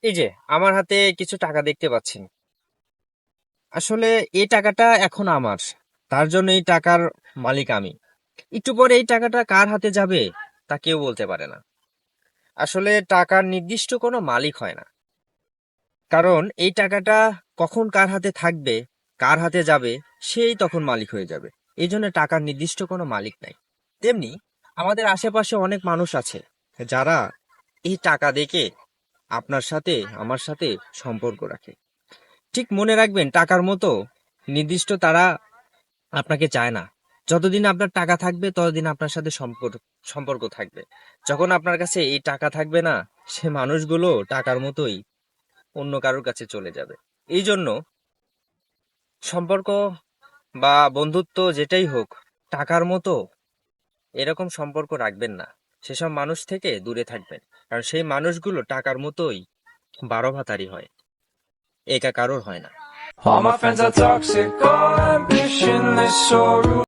এই যে আমার হাতে কিছু টাকা দেখতে পাচ্ছেন। আসলে এই টাকাটা এখন আমার, তার জন্য এই টাকার মালিক আমি। একটু পরে এই টাকাটা কার হাতে যাবে তা কেউ বলতে পারে না। আসলে টাকার নির্দিষ্ট কোনো মালিক হয় না, কারণ এই টাকাটা কখন কার হাতে থাকবে, কার হাতে যাবে, সেই তখন মালিক হয়ে যাবে। এই জন্য টাকার নির্দিষ্ট কোনো মালিক নাই। তেমনি আমাদের আশেপাশে অনেক মানুষ আছে যারা এই টাকা দেখে আপনার সাথে আমার সাথে সম্পর্ক রাখে। ঠিক মনে রাখবেন, টাকার মতো নির্দিষ্ট তারা আপনাকে চায় না। যতদিন আপনার টাকা থাকবে ততদিন আপনার সাথে সম্পর্ক সম্পর্ক থাকবে। যখন আপনার কাছে এই টাকা থাকবে না, সে মানুষগুলো টাকার মতোই অন্য কারোর কাছে চলে যাবে। এই জন্য সম্পর্ক বা বন্ধুত্ব যেটাই হোক, টাকার মতো এরকম সম্পর্ক রাখবেন না। সেসব মানুষ থেকে দূরে থাকবেন, কারণ সেই মানুষগুলো টাকার মতোই বারো ভাতারি হয়, একা কারোর হয় না। All my friends are toxic, all ambitionless, so rude.